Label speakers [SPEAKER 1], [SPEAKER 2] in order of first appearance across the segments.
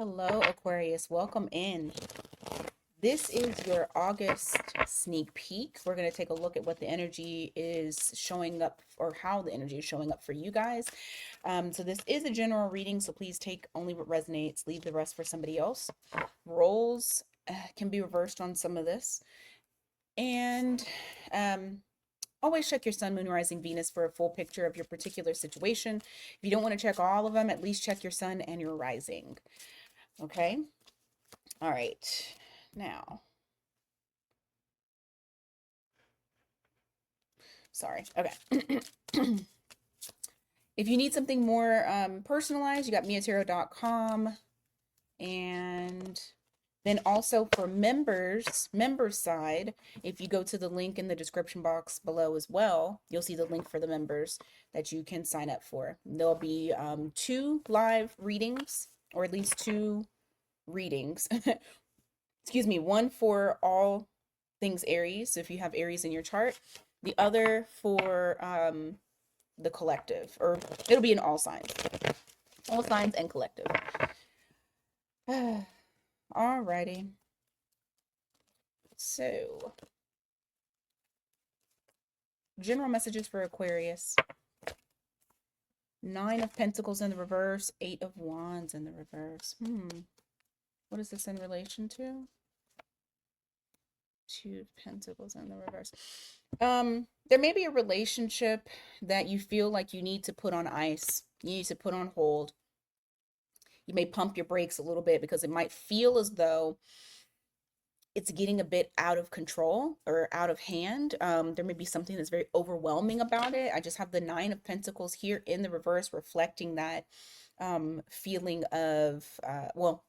[SPEAKER 1] Hello, Aquarius. Welcome in. This is your August sneak peek. We're going to take a look at what the energy is showing up or how the energy is showing up for you guys. So this is a general reading, so please take only what resonates, leave the rest for somebody else. Roles can be reversed on some of this. And always check your sun, moon, rising, Venus for a full picture of your particular situation. If you don't want to check all of them, at least check your sun and your rising. Okay? All right. Now, sorry. Okay. If you need something more personalized, you got miatarot.com. And then also for members side, if you go to the link in the description box below as well, you'll see the link for the members that you can sign up for. There'll be 2 live readings, or at least 2 readings. Excuse me, one for all things Aries, so if you have Aries in your chart, the other for the collective, or it'll be in all signs and collective. Alrighty. So, general messages for Aquarius. 9 of Pentacles in the reverse, 8 of Wands in the reverse. What is this in relation to? 2 of Pentacles in the reverse. There may be a relationship that you feel like you need to put on ice. You need to put on hold. You may pump your brakes a little bit because it might feel as though it's getting a bit out of control or out of hand. There may be something that's very overwhelming about it. I just have the 9 of Pentacles here in the reverse, reflecting that feeling of,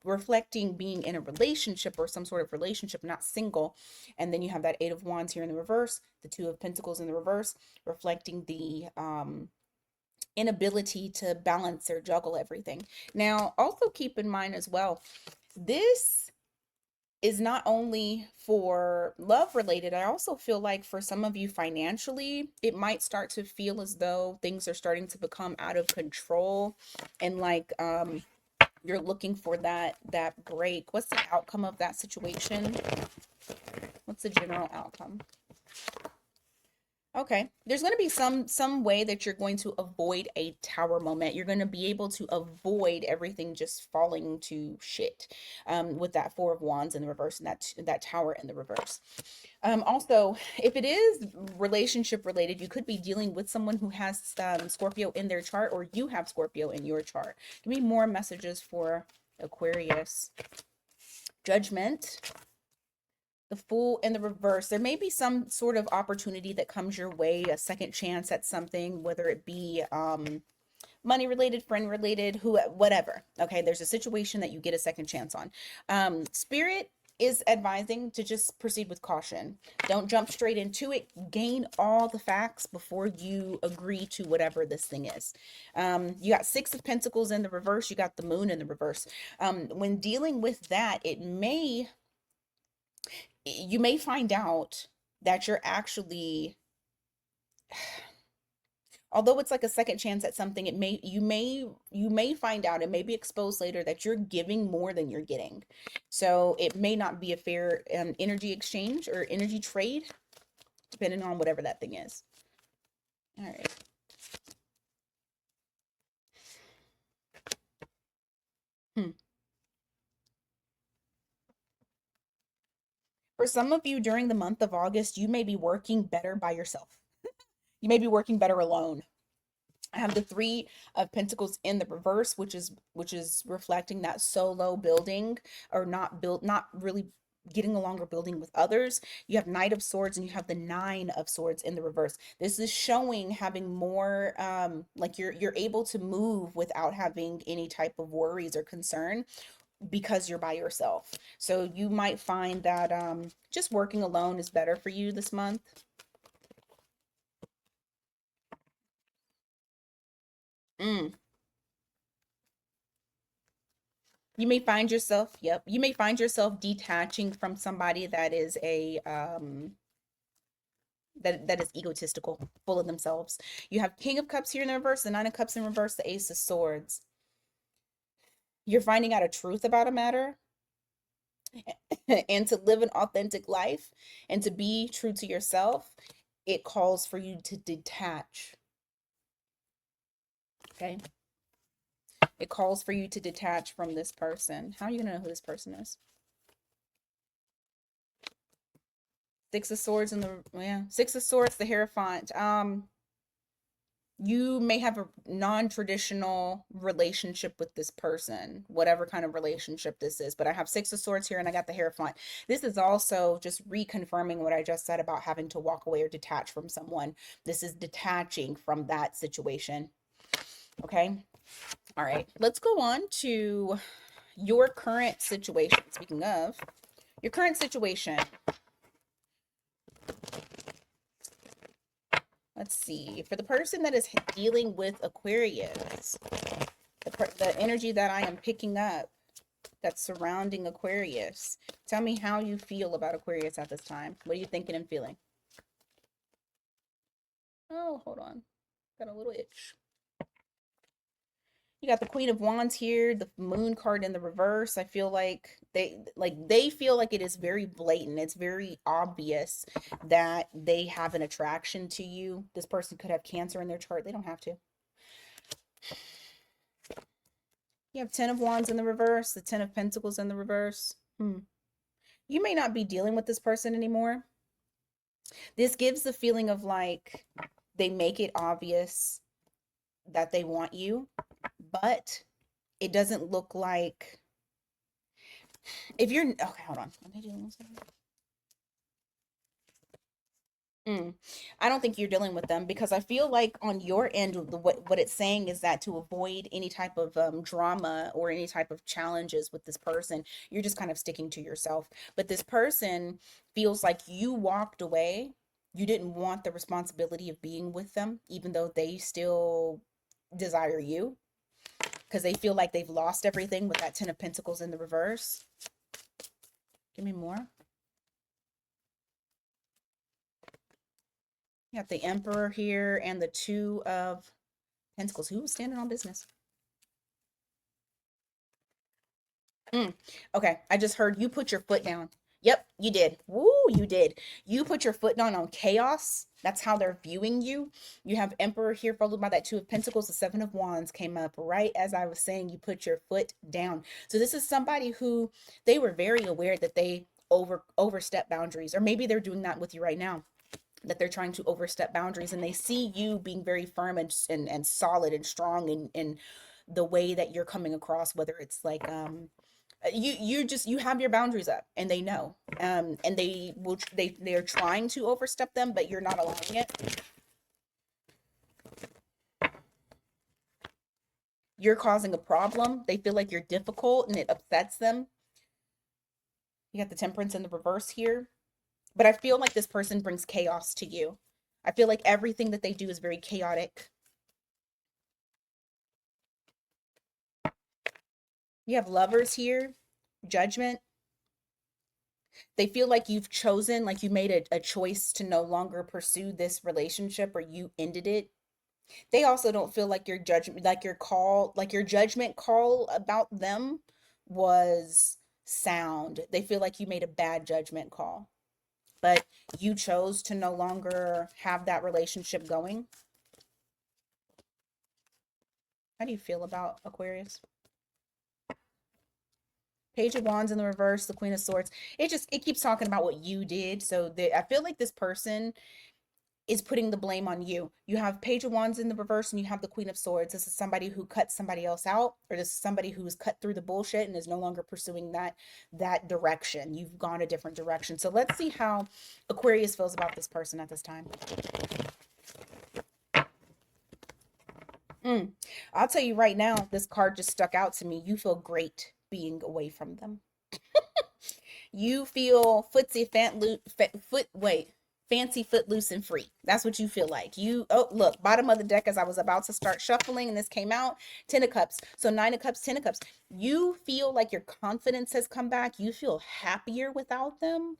[SPEAKER 1] reflecting being in a relationship or some sort of relationship, not single. And then you have that 8 of Wands here in the reverse, the 2 of Pentacles in the reverse, reflecting the inability to balance or juggle everything. Now, also keep in mind as well, this is not only for love related. I also feel like for some of you financially, it might start to feel as though things are starting to become out of control, and like you're looking for that break. What's the outcome of that situation? What's the general outcome? Okay, there's going to be some way that you're going to avoid a tower moment. You're going to be able to avoid everything just falling to shit with that 4 of Wands in the reverse and that tower in the reverse. Also, if it is relationship related, you could be dealing with someone who has Scorpio in their chart, or you have Scorpio in your chart. Give me more messages for Aquarius. Judgment. The Fool in the reverse. There may be some sort of opportunity that comes your way, a second chance at something, whether it be money related, friend related, whatever. Okay, there's a situation that you get a second chance on. Spirit is advising to just proceed with caution. Don't jump straight into it. Gain all the facts before you agree to whatever this thing is. You got 6 of Pentacles in the reverse. You got the Moon in the reverse. When dealing with that, you may find out that you're actually, although it's like a second chance at something, you may find out, it may be exposed later, that you're giving more than you're getting. So it may not be a fair energy exchange or energy trade, depending on whatever that thing is. All right. For some of you during the month of August, you may be working better by yourself. You may be working better alone. I have the 3 of Pentacles in the reverse, which is reflecting that solo building, or not really getting along or building with others. You have Knight of Swords and you have the 9 of Swords in the reverse. This is showing having more like you're able to move without having any type of worries or concern because you're by yourself. So you might find that just working alone is better for you this month. Mm. You may find yourself, you may find yourself detaching from somebody that is a that is egotistical, full of themselves. You have King of Cups here in the reverse, the 9 of Cups in reverse, the Ace of Swords. You're finding out a truth about a matter and to live an authentic life and to be true to yourself, it calls for you to detach. Okay. It calls for you to detach from this person. How are you going to know who this person is? Six of Swords and the, yeah, Six of Swords, the Hierophant. You may have a non-traditional relationship with this person, whatever kind of relationship this is. But I have Six of Swords here and I got the Hierophant. This is also just reconfirming what I just said about having to walk away or detach from someone. This is detaching from that situation. Okay. All right. Let's go on to your current situation. Speaking of your current situation, let's see. For the person that is dealing with Aquarius, the energy that I am picking up that's surrounding Aquarius. Tell me how you feel about Aquarius at this time. What are you thinking and feeling? Oh, hold on. Got a little itch. You got the Queen of Wands here, the Moon card in the reverse. I feel like they feel like it is very blatant. It's very obvious that they have an attraction to you. This person could have Cancer in their chart. They don't have to. You have Ten of Wands in the reverse, the Ten of Pentacles in the reverse. You may not be dealing with this person anymore. This gives the feeling of like they make it obvious that they want you, but it doesn't look like if you're okay, hold on. I don't think you're dealing with them because I feel like on your end, what it's saying is that to avoid any type of drama or any type of challenges with this person, you're just kind of sticking to yourself. But this person feels like you walked away. You didn't want the responsibility of being with them, even though they still desire you because they feel like they've lost everything with that Ten of Pentacles in the reverse. Give me more. You got the Emperor here and the Two of Pentacles. Who was standing on business? Okay, I just heard you put your foot down. Yep, you did. Woo, you did. You put your foot down on chaos. That's how they're viewing you. You have Emperor here, followed by that Two of Pentacles. The Seven of Wands came up right as I was saying. You put your foot down. So this is somebody who they were very aware that they overstep boundaries, or maybe they're doing that with you right now. That they're trying to overstep boundaries, and they see you being very firm and solid and strong in the way that you're coming across, whether it's like you have your boundaries up and they know and they're trying to overstep them, but you're not allowing it. You're causing a problem. They feel like you're difficult and it upsets them. You got the Temperance in the reverse here, but I feel like this person brings chaos to you. I feel like everything that they do is very chaotic. You have Lovers here, Judgment. They feel like you've chosen, like you made a choice to no longer pursue this relationship, or you ended it. They also don't feel like your judgment, like your judgment call about them was sound. They feel like you made a bad judgment call, but you chose to no longer have that relationship going. How do you feel about Aquarius? Page of Wands in the reverse, the Queen of Swords. It keeps talking about what you did. So I feel like this person is putting the blame on you. You have Page of Wands in the reverse and you have the Queen of Swords. This is somebody who cut somebody else out, or this is somebody who's cut through the bullshit and is no longer pursuing that direction. You've gone a different direction. So let's see how Aquarius feels about this person at this time. I'll tell you right now, this card just stuck out to me. You feel great being away from them. You feel fancy, footloose, and free. That's what you feel like. Oh, look, bottom of the deck as I was about to start shuffling and this came out, 10 of Cups. So 9 of Cups, 10 of Cups. You feel like your confidence has come back. You feel happier without them.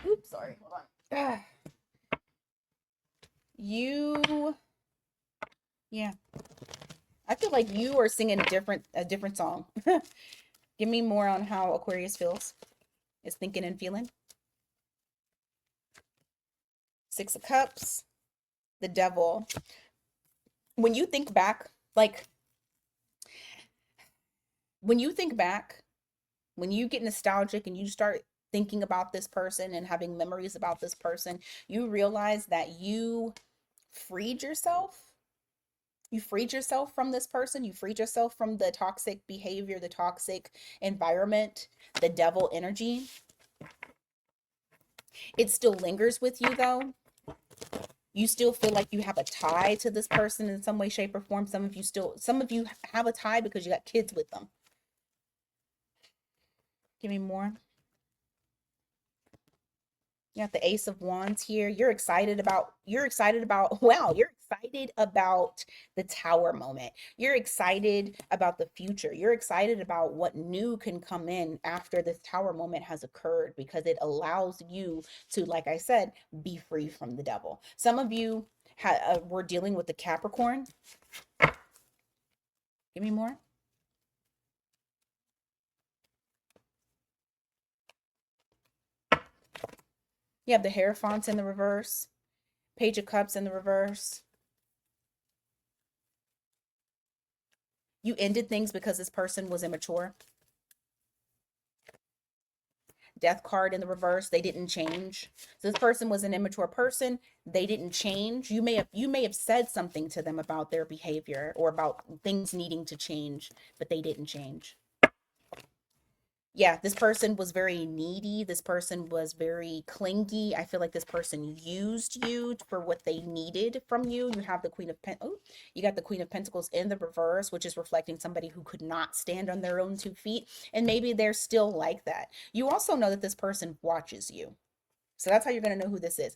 [SPEAKER 1] Oops, sorry, hold on. You, yeah. I feel like you are singing a different song. Give me more on how Aquarius feels. Is thinking and feeling. Six of Cups, the Devil. When you think back, like when you think back, when you get nostalgic and you start thinking about this person and having memories about this person, you realize that freed yourself. You freed yourself from this person. You freed yourself from the toxic behavior, the toxic environment, the devil energy. It still lingers with you though. You still feel like you have a tie to this person in some way, shape, or form. Some of you have a tie because you got kids with them. Give me more. You got the Ace of Wands here. Wow, you're excited about the tower moment. You're excited about the future. You're excited about what new can come in after this tower moment has occurred because it allows you to, like I said, be free from the devil. Some of you were dealing with the Capricorn. Give me more. You have the Hierophants in the reverse, Page of Cups in the reverse. You ended things because this person was immature. Death card in the reverse, they didn't change. So this person was an immature person, they didn't change. You may have said something to them about their behavior or about things needing to change, but they didn't change. Yeah, this person was very needy. This person was very clingy. I feel like this person used you for what they needed from you. You have the you got the Queen of Pentacles in the reverse, which is reflecting somebody who could not stand on their own 2 feet. And maybe they're still like that. You also know that this person watches you. So that's how you're going to know who this is.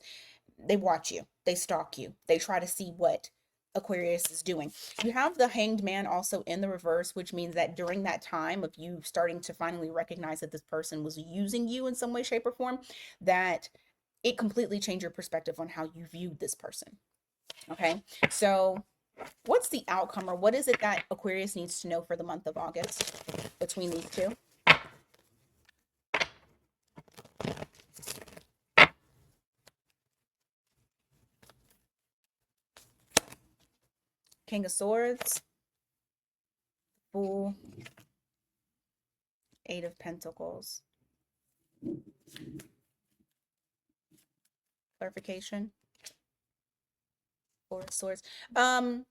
[SPEAKER 1] They watch you, they stalk you, they try to see what Aquarius is doing. You have the Hanged Man also in the reverse, which means that during that time of you starting to finally recognize that this person was using you in some way, shape, or form, that it completely changed your perspective on how you viewed this person. Okay, so what's the outcome, or what is it that Aquarius needs to know for the month of August between these two? King of Swords, Fool, Eight of Pentacles. Clarification. Four of Swords. There's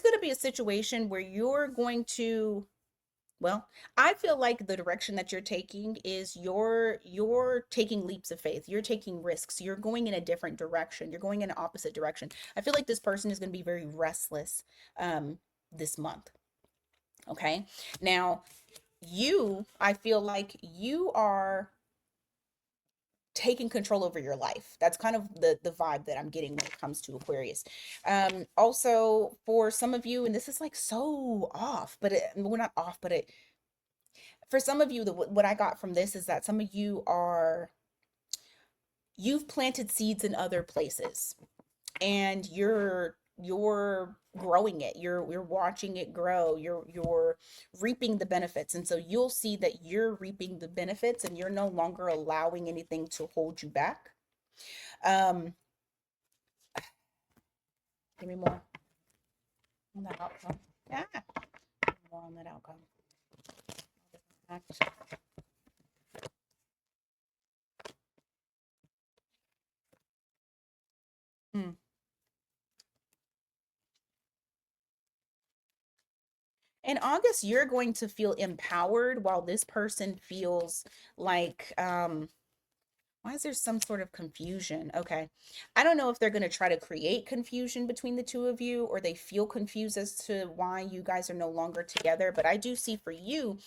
[SPEAKER 1] going to be a situation where you're going to, well, I feel like the direction that you're taking is you're taking leaps of faith. You're taking risks. You're going in a different direction. You're going in an opposite direction. I feel like this person is going to be very restless this month. Okay. Now, I feel like you are taking control over your life. That's kind of the vibe that I'm getting when it comes to Aquarius. Also for some of you, and this is like so off, but we're not off, but for some of you, what I got from this is that some of you you've planted seeds in other places, and you're growing it. You're watching it grow. You're reaping the benefits, and so you'll see that you're reaping the benefits, and you're no longer allowing anything to hold you back. um Give me more on that outcome. Yeah, more on that outcome. Hmm. In August, you're going to feel empowered while this person feels like, why is there some sort of confusion? Okay. I don't know if they're going to try to create confusion between the two of you, or they feel confused as to why you guys are no longer together. But I do see for you,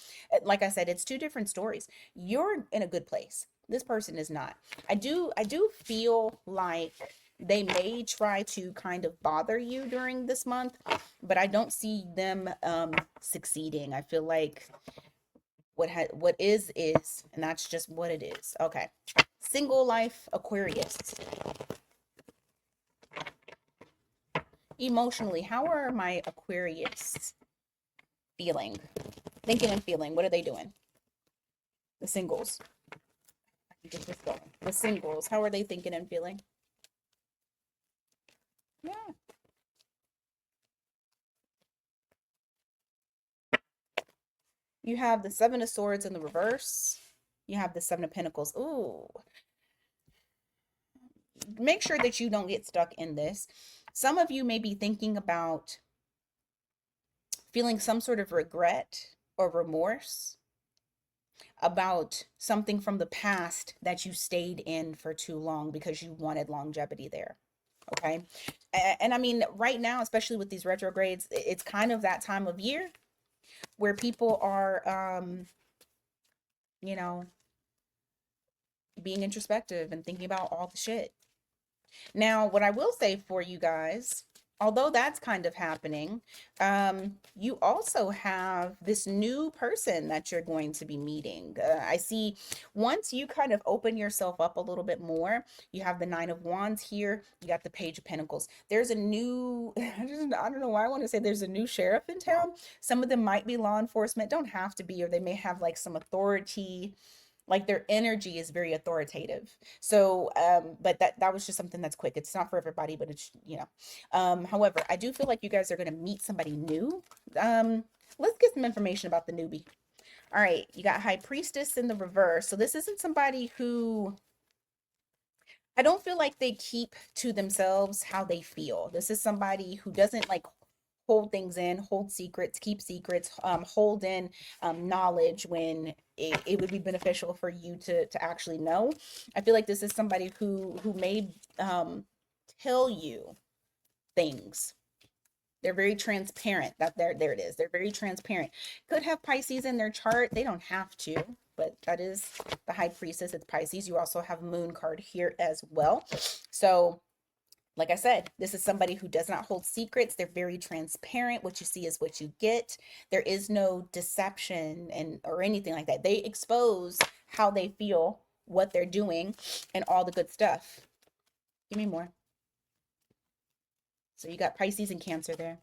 [SPEAKER 1] like I said, it's two different stories. You're in a good place. This person is not. I do feel like they may try to kind of bother you during this month, but I don't see them succeeding. I feel like what is, and that's just what it is. Okay. Single life Aquarius. Emotionally, how are my Aquarius feeling? Thinking and feeling. What are they doing? The singles. I can get this going. The singles. How are they thinking and feeling? Yeah. You have the Seven of Swords in the reverse. You have the Seven of Pentacles. Ooh. Make sure that you don't get stuck in this. Some of you may be thinking about feeling some sort of regret or remorse about something from the past that you stayed in for too long because you wanted longevity there. Okay. And I mean, right now, especially with these retrogrades, it's kind of that time of year where people are, you know, being introspective and thinking about all the shit. Now, what I will say for you guys, although that's kind of happening, you also have this new person that you're going to be meeting. I see once you kind of open yourself up a little bit more, you have the Nine of Wands here, you got the Page of Pentacles. There's a new, I don't know why I want to say there's a new sheriff in town. Some of them might be law enforcement, don't have to be, or they may have like some authority, like their energy is very authoritative. So but that was just something that's quick. It's not for everybody, but it's, you know, however, I do feel like you guys are going to meet somebody new. Let's get some information about the newbie. All right, you got High Priestess in the reverse. So this isn't somebody who, I don't feel like they keep to themselves how they feel. This is somebody who doesn't like hold things in, hold secrets, keep secrets, hold in knowledge when it would be beneficial for you to actually know. I feel like this is somebody who may tell you things. They're very transparent. There it is. They're very transparent. Could have Pisces in their chart. They don't have to, but that is the High Priestess. It's Pisces. You also have Moon card here as well. So like I said, this is somebody who does not hold secrets. They're very transparent. What you see is what you get. There is no deception and or anything like that. They expose how they feel, what they're doing, and all the good stuff. Give me more. So you got Pisces and Cancer there.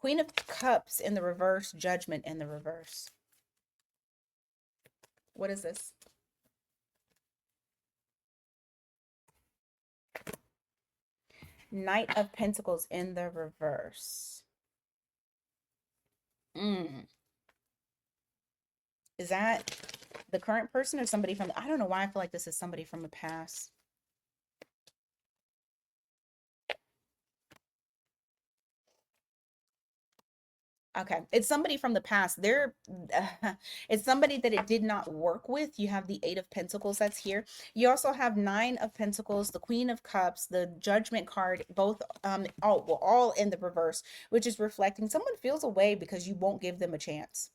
[SPEAKER 1] Queen of Cups in the reverse, Judgment in the reverse. What is this? Knight of Pentacles in the reverse. Is that the current person or somebody from I don't know why I feel like this is somebody from the past. Okay, it's somebody from the past. It's somebody that it did not work with. You have the Eight of Pentacles that's here. You also have Nine of Pentacles, the Queen of Cups, the Judgment card, both all in the reverse, which is reflecting someone feels away because you won't give them a chance.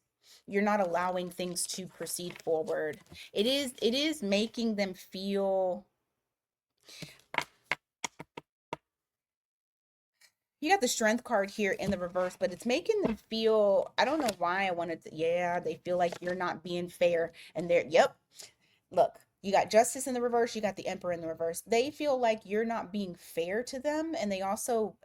[SPEAKER 1] You're not allowing things to proceed forward. It is making them feel. You got the Strength card here in the reverse, but it's making them feel, I don't know why I wanted to, yeah, they feel like you're not being fair. And they're, yep, look, you got Justice in the reverse, you got the Emperor in the reverse. They feel like you're not being fair to them. And they also,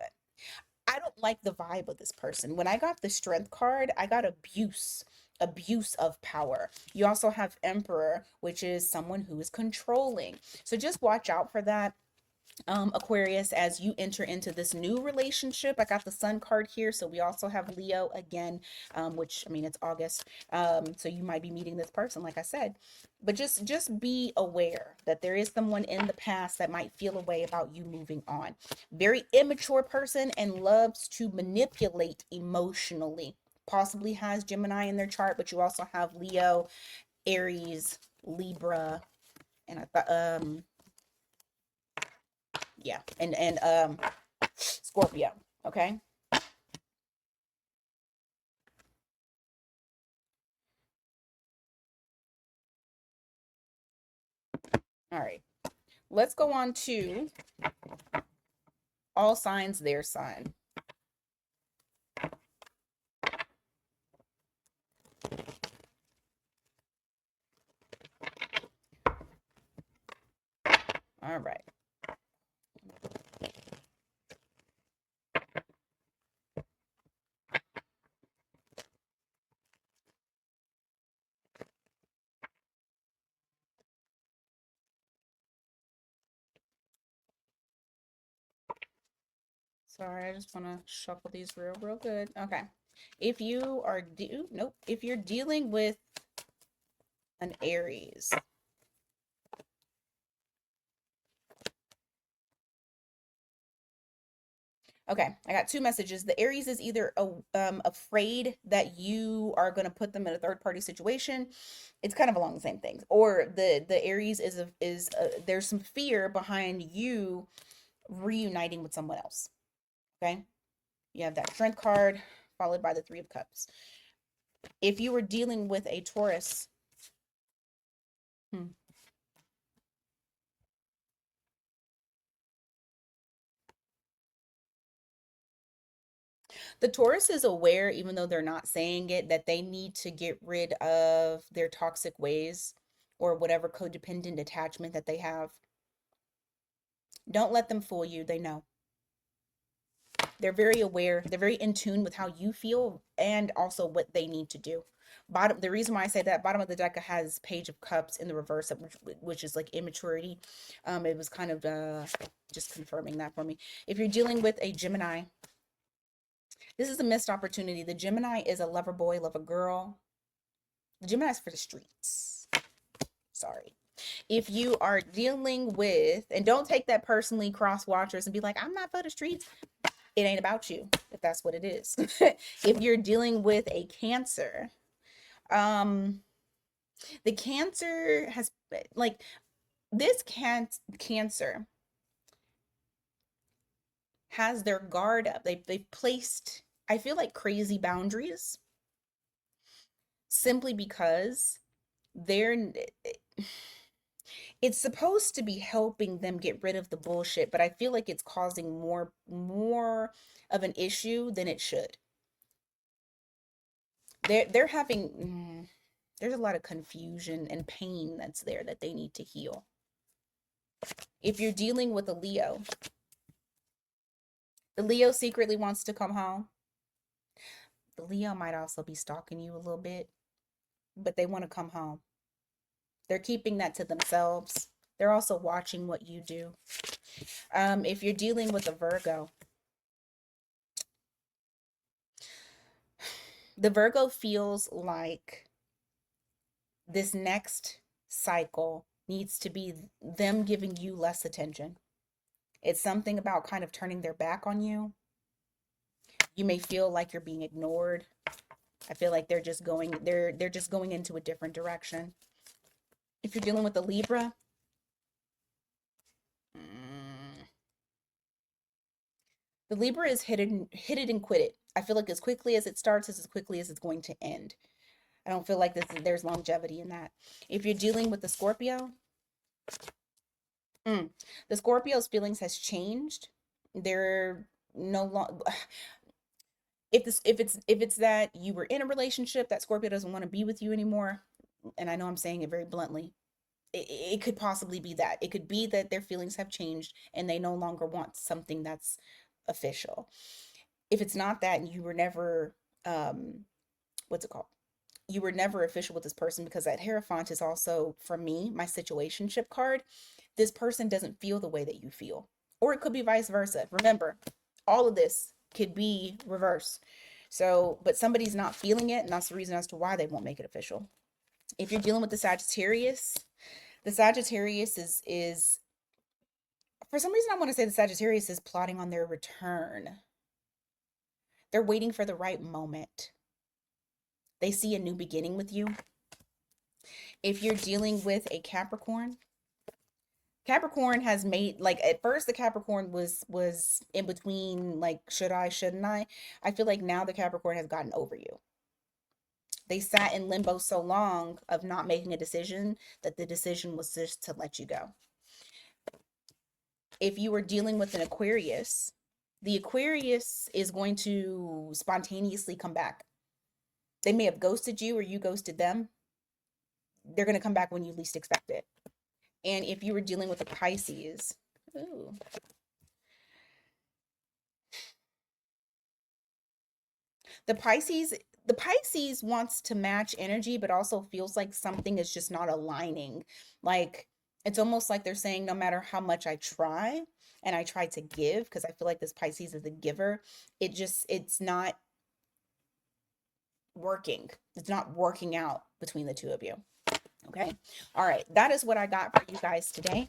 [SPEAKER 1] I don't like the vibe of this person. When I got the Strength card, I got abuse of power. You also have Emperor, which is someone who is controlling. So just watch out for that, Aquarius, as you enter into this new relationship. I got the Sun card here, so we also have Leo again, which, I mean, it's August, so you might be meeting this person, like I said. But just be aware that there is someone in the past that might feel a way about you moving on. Very immature person and loves to manipulate emotionally. Possibly has Gemini in their chart, but you also have Leo, Aries, Libra, and I thought yeah, and Scorpio. Okay, all right, let's go on to all signs their sign. All right, Sorry, I just want to shuffle these real good. Okay. If you are nope, if you're dealing with an Aries. Okay, I got two messages. The Aries is either afraid that you are going to put them in a third party situation. It's kind of along the same things. Or the Aries there's some fear behind you reuniting with someone else. Okay, you have that Strength card followed by the Three of Cups. If you were dealing with a Taurus, hmm, the Taurus is aware, even though they're not saying it, that they need to get rid of their toxic ways or whatever codependent attachment that they have. Don't let them fool you. They know. They're very aware. They're very in tune with how you feel and also what they need to do. Bottom. The reason why I say that bottom of the deck has Page of Cups in the reverse, which is like immaturity. It was kind of just confirming that for me. If you're dealing with a Gemini, this is a missed opportunity. The Gemini is a lover boy, lover girl. The Gemini is for the streets. Sorry. If you are dealing with, and don't take that personally, cross watchers, and be like, I'm not for the streets. It ain't about you, if that's what it is. If you're dealing with a Cancer, the Cancer has, like, this Cancer has their guard up. They've placed, I feel like, crazy boundaries simply because they're it's supposed to be helping them get rid of the bullshit, but I feel like it's causing more of an issue than it should. They're having there's a lot of confusion and pain that's there that they need to heal. If you're dealing with a Leo, the Leo secretly wants to come home. The Leo might also be stalking you a little bit, but they want to come home. They're keeping that to themselves. They're also watching what you do. If you're dealing with a Virgo, the Virgo feels like this next cycle needs to be them giving you less attention. It's something about kind of turning their back on you. You may feel like you're being ignored. I feel like they're just going into a different direction. If you're dealing with a Libra, the Libra is hit it and quit it. I feel like as quickly as it starts is as quickly as it's going to end. I don't feel like there's longevity in that. If you're dealing with the Scorpio, the Scorpio's feelings has changed. They're no longer if it's that you were in a relationship that Scorpio doesn't want to be with you anymore, and I know I'm saying it very bluntly, it could possibly be that. It could be that their feelings have changed and they no longer want something that's official. If it's not that and you were never what's it called? You were never official with this person, because that Hierophant is also, for me, my situationship card. This person doesn't feel the way that you feel. Or it could be vice versa. Remember, all of this could be reverse. So, but somebody's not feeling it, and that's the reason as to why they won't make it official. If you're dealing with the Sagittarius is for some reason I want to say the Sagittarius is plotting on their return. They're waiting for the right moment. They see a new beginning with you. If you're dealing with a Capricorn has made, like, at first the Capricorn was in between, like, should I, shouldn't I feel like now the Capricorn has gotten over you. They sat in limbo so long of not making a decision that the decision was just to let you go. If you were dealing with an Aquarius, the Aquarius is going to spontaneously come back. They may have ghosted you or you ghosted them. They're going to come back when you least expect it. And if you were dealing with a Pisces, ooh, the Pisces wants to match energy, but also feels like something is just not aligning. Like, It's almost like they're saying no matter how much I try and I try to give, because I feel like this Pisces is a giver, it's not working. It's not working out between the two of you. Okay. All right. That is what I got for you guys today.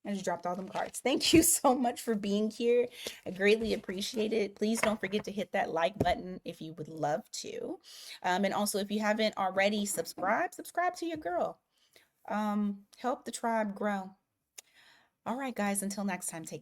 [SPEAKER 1] I just dropped all them cards. Thank you so much for being here. I greatly appreciate it. Please don't forget to hit that like button if you would love to. And also, if you haven't already, subscribe to your girl. Help the tribe grow. All right, guys, until next time, take care.